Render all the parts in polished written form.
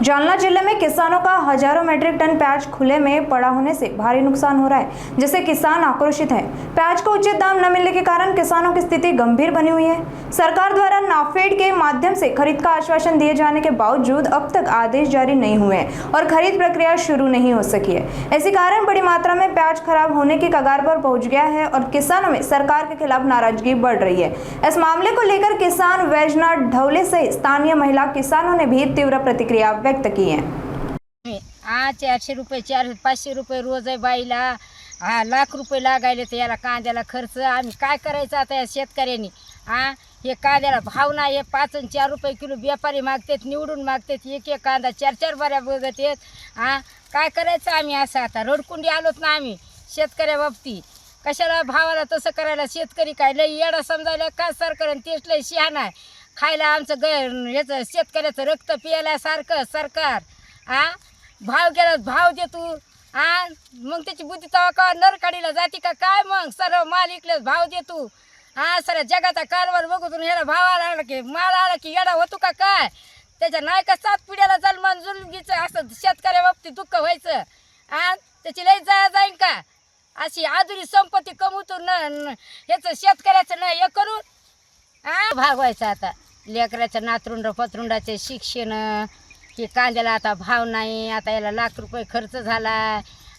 जालना जिले में किसानों का हजारों मैट्रिक टन प्याज खुले में पड़ा होने से भारी नुकसान हो रहा है, जिससे किसान आक्रोशित हैं। प्याज को उचित दाम न मिलने के कारण किसानों की स्थिति गंभीर बनी हुई है। सरकार द्वारा नाफेड के माध्यम से खरीद का आश्वासन दिए जाने के बावजूद अब तक आदेश जारी नहीं हुए हैं और खरीद प्रक्रिया शुरू नहीं हो सकी है। इसी कारण बड़ी मात्रा में प्याज खराब होने की कगार पर पहुंच गया है और किसानों में सरकार के खिलाफ नाराजगी बढ़ रही है। इस मामले को लेकर किसान वैजनाथ ढवले सहित स्थानीय महिला किसानों ने भी तीव्र प्रतिक्रिया व्यक्त की है। 400 रुपये 500 रुपये रोज आहे बाईला, लाख रुपये लागायले तर याला कांद्याला खर्च। आम्ही काय करायचं आता या शेतकऱ्यांनी? हे कांद्याला भाव नाही, 5 आणि 4 रुपये किलो व्यापारी मागतात, निवडून मागतात, एक कांदा 4 बाऱ्या बघत आहेत। काय करायचं आम्ही? असं आता रडकुंडी आलोत ना आम्ही शेतकऱ्या बाबतीत। कशाला भावाला तसं करायला? शेतकरी काय लई येडा समजायला का सरकार? तेच लई शहाणा आहे। खायला आमचं याचं शेतकऱ्याचं रक्त पियाला सारखं सरकार भाव गेला भाव दे तू मग त्याची बुद्धी तवा का नरकाडीला जाती का काय? मग सर्व माल इकलेच भाव दे तू। सर जगाचा कारभार बघून ह्याला भाव आला की माल आला की येडा होतो का काय? त्याच्या नाही का 7 पिढ्याला जन्मान जुलगीचं असं शेतकऱ्या बाबतीत दुःख व्हायचं। त्याची लई जाईन का? अशी आधुरी संपत्ती कमवतो न ह्याचं शेतकऱ्याचं नाही हे करून भागवायचं। आता लेकराच्या नातरुंड पतरुंडाचे शिक्षण, की कांद्याला आता भाव नाही, आता याला लाख रुपये खर्च झाला।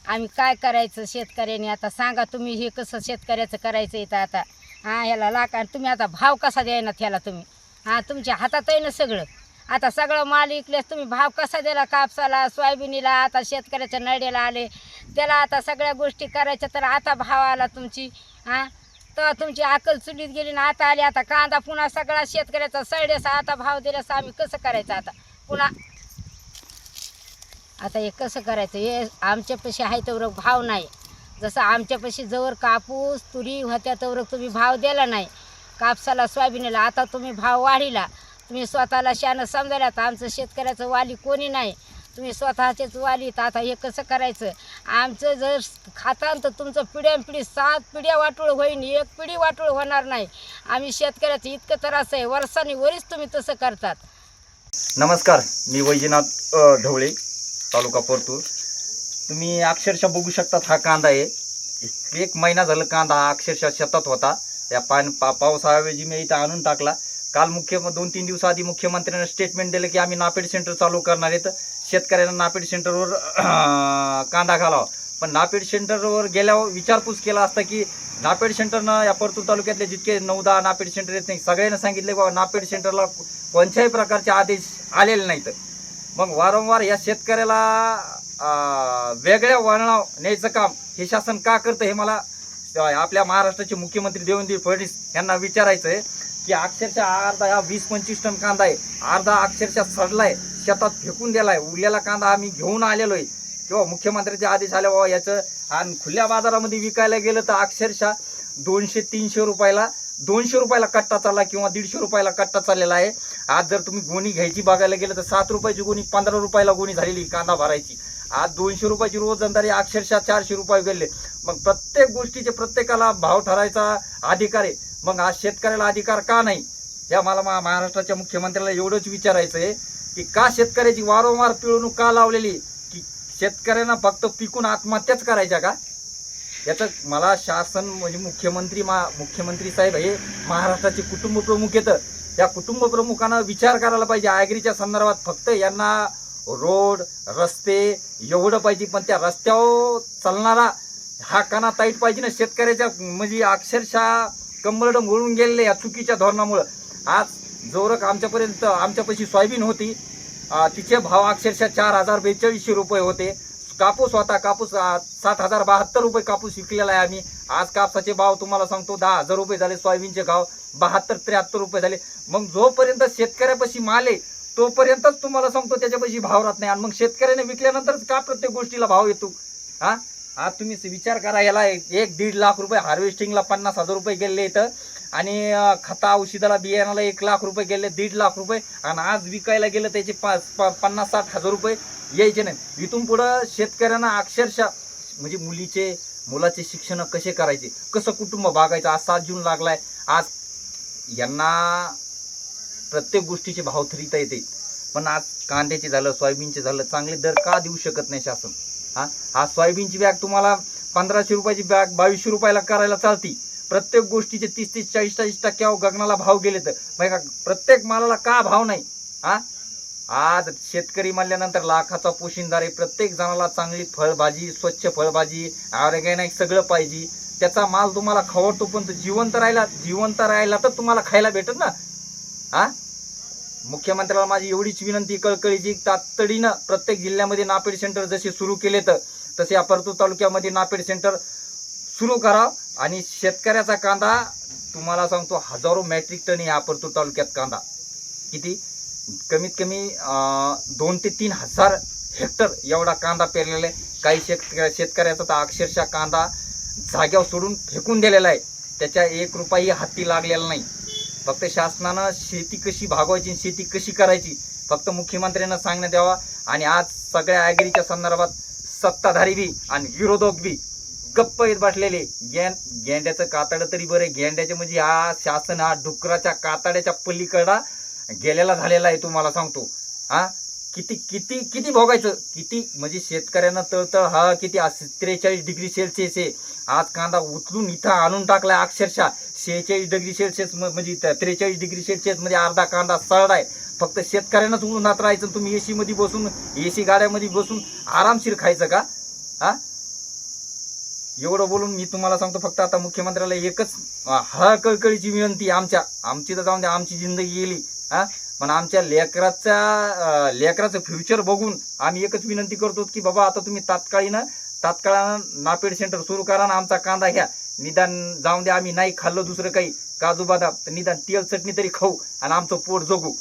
आम्ही काय करायचं शेतकऱ्यांनी? आता सांगा तुम्ही, हे कसं शेतकऱ्याचं करायचं इथं आता? ह्याला लाख आणि तुम्ही आता भाव कसा द्यायना त्याला तुम्ही? तुमच्या हातात आहे ना सगळं। आता सगळं माल विकल्यास तुम्ही भाव कसा द्यायला? कापसाला, सोयाबीनीला, आता शेतकऱ्याच्या नड्याला आले त्याला आता सगळ्या गोष्टी करायच्या, तर आता भाव आला तुमची तर तुमची अक्कल चुलीत गेली ना आता आली। आता कांदा पुन्हा सगळा शेतकऱ्याचा सडेसा आता भाव दिल्यास आम्ही कसं करायचं आता पुन्हा? आता हे कसं करायचं? हे आमच्यापाशी आहे तेवढं भाव नाही। जसं आमच्यापाशी जवळ कापूस तुरी होत्या तेवढं तुम्ही भाव दिला नाही, कापसाला सोयाबीनला आता तुम्ही भाव वाढीला। तुम्ही स्वतःला शानं समजायला, तर आमचं शेतकऱ्याचं वाली कोणी नाही, तुम्ही स्वतःचेच वाली। तर आता हे कसं करायचं? आमचं जर खातान तर तुमचं पिढ्यानपिढी 7 पिढ्या वाटोळ होईन, 1 पिढी वाटोळ होणार नाही। आम्ही शेतकऱ्याचं इतकं त्रास आहे, वर्षांनी वरीच तुम्ही तसं करतात। नमस्कार, मी वैजनाथ ढवळे, तालुका परतूर। तुम्ही अक्षरशः बघू शकता, हा कांदा आहे। 1 महिना झालं कांदा अक्षरशः शेतात होता। त्या पावसाऐवजी मी इथं आणून टाकला। काल 2-3 दिवसाआधी मुख्यमंत्र्यांनी स्टेटमेंट दिलं की आम्ही नाफेड सेंटर चालू करणार आहेत, शेतकऱ्यांना नाफेड सेंटरवर कांदा घालावा। पण नाफेड सेंटरवर गेल्यावर विचारपूस केला असता की नाफेड सेंटरनं या परतूर तालुक्यातले जितके 9-10 नाफेड सेंटर आहेत नाही सगळ्यांना सांगितले बाबा नाफेड सेंटरला कोणत्याही प्रकारचे आदेश आलेले नाहीत। मग वारंवार या शेतकऱ्याला वेगळ्या वळणावर न्यायचं काम हे शासन का करतं, हे मला आपल्या महाराष्ट्राचे मुख्यमंत्री देवेंद्र फडणवीस यांना विचारायचं आहे की अक्षरशः अर्धा 20-25 टन कांदा आहे, अर्धा अक्षरशः सडलाय, शेतात फेकून दिलाय। उरलेला कांदा आम्ही घेऊन आलेलो आहे किंवा मुख्यमंत्र्यांचे आदेश आले बाबा याचं, आणि खुल्या बाजारामध्ये विकायला गेलं तर अक्षरशः 200-300 रुपयाला 200 रुपयाला कट्टा चालला किंवा 150 रुपयाला कट्टा चाललेला आहे। आज जर तुम्ही गोणी घ्यायची बघायला गेलं तर 7 रुपयाची गोणी 15 रुपयाला गोणी झालेली कांदा भरायची। आज 200 रुपयाची रोजंदारी अक्षरशः 400 रुपये गेले। मग प्रत्येक गोष्टीचे प्रत्येकाला भाव ठरायचा अधिकार आहे, मग आज शेतकऱ्याला अधिकार का नाही? या मला महाराष्ट्राच्या मुख्यमंत्र्याला एवढंच विचारायचं आहे की का शेतकऱ्याची वारंवार पिळवणूक का लावलेली, की शेतकऱ्यांना फक्त पिकून आत्महत्याच करायच्या का? याचं मला शासन म्हणजे मुख्यमंत्री साहेब हे महाराष्ट्राचे कुटुंब प्रमुख आहेत, त्या कुटुंब प्रमुखांना विचार करायला पाहिजे ॲग्रीच्या संदर्भात। फक्त यांना रोड रस्ते एवढं पाहिजे, पण त्या रस्त्यावर चालणारा हा काना ताईट पाहिजे ना शेतकऱ्याच्या। म्हणजे अक्षरशः कंबरड मोडून गेलेले या चुकीच्या धोरणामुळं। आज जोरक आमच्यापाशी सोयाबीन होती, तिचे भाव अक्षरशः 4042 रुपये होते। कापूस होता, कापूस 7072 रुपये कापूस विकलेला आहे आम्ही। आज कापसाचे भाव तुम्हाला सांगतो 10,000 रुपये झाले, सोयाबीनचे भाव 72-73 रुपये झाले। मग जोपर्यंत शेतकऱ्यापाशी माल आहे तोपर्यंतच तुम्हाला सांगतो त्याच्यापाशी भाव राहत नाही, आणि मग शेतकऱ्याने विकल्यानंतरच का प्रत्येक गोष्टीला भाव येतो? आज तुम्ही विचार करा, याला 1-1.5 लाख रुपये हार्वेस्टिंगला 50,000 रुपये गेले इथं, आणि खता औषधाला बियाणाला 1 लाख रुपये गेले, 1.5 लाख रुपये, आणि आज विकायला गेलं त्याचे 50-60 हजार रुपये यायचे नाही। इथून पुढं शेतकऱ्यांना अक्षरशः म्हणजे मुलाचे शिक्षण कसे करायचे, कसं कुटुंब भागायचं? आज 7 जून लागलाय, आज यांना प्रत्येक गोष्टीचे भाव ठरवता येते। पण आज कांद्याचे झालं, सोयाबीनचे झालं, चांगले दर का देऊ शकत नाही शासन? आज सोयाबीनची बॅग तुम्हाला 1500 रुपयाची बॅग 2200 रुपयाला करायला चालती. प्रत्येक गोष्टीचे 30-30, 40-40% गगनाला भाव गेले तर बघा, प्रत्येक मालाला का भाव नाही? आज शेतकरी म्हणल्यानंतर लाखाचा पोशिंदार आहे. प्रत्येक जणाला चांगली फळभाजी, स्वच्छ फळभाजी, ऑर्गॅनिक सगळं पाहिजे. त्याचा माल तुम्हाला खवडतो, पण जिवंत राहिला तर तुम्हाला खायला भेटत ना. मुख्यमंत्र्याला माझी एवढीच विनंती कळकळीची, तातडीनं प्रत्येक जिल्ह्यामध्ये नापेड सेंटर जसे सुरू केले तसे या परतूर तालुक्यामध्ये नापेड सेंटर सुरू करा. आणि शेतकऱ्याचा कांदा तुम्हाला सांगतो, हजारो मेट्रिक टन या परतूर तालुक्यात कांदा, किती कमीत कमी 2 ते 3 हजार हेक्टर एवढा कांदा पेरलेला आहे. काही शेतकऱ्याचा तर अक्षरशः कांदा जाग्यावर सोडून फेकून दिलेला आहे. त्याच्या 1 रुपयाही हाती लागलेला नाही. फक्त शासनानं शेती कशी भागवायची, शेती कशी करायची, फक्त मुख्यमंत्र्यांना सांगण्यात द्यावा. आणि आज सगळ्या ॲग्रीच्या संदर्भात सत्ताधारी बी आणि विरोधक बी गप्प येत बसलेले. गेंड्याचं कातडं तरी बरं, गेंड्याचे म्हणजे हा शासन हा डुकराच्या कातड्याच्या पलीकडा गेलेला झालेला आहे. तुम्हाला सांगतो किती किती किती भोगायचं, किती म्हणजे शेतकऱ्यांना तळतळ किती 43 डिग्री सेल्सिअस आहे. आज कांदा उचलून इथं आणून टाकलाय अक्षरशः 46 डिग्री सेल्सिअस, म्हणजे 43 डिग्री सेल्सिअस मध्ये अर्धा कांदा सळलाय. फक्त शेतकऱ्यांनाच उन्हात राहायचं, तुम्ही एसी मध्ये बसून, एसी गाड्यामध्ये बसून आरामशीर खायचं का? एवढं बोलून मी तुम्हाला सांगतो, फक्त आता मुख्यमंत्र्याला एकच कळकळीची विनंती, आमची तर जाऊन द्या, आमची जिंदगी गेली, पण आमच्या लेकराचं फ्युचर बघून आम्ही एकच विनंती करतो की बाबा, आता तुम्ही तात्काळानं नापेड सेंटर सुरू करा ना, आमचा कांदा घ्या. निदान जाऊन द्या, आम्ही नाही खाल्लं दुसरं काही काजू बदाम, तर निदान तेल चटणी तरी खाऊ आणि आमचं पोट जगू.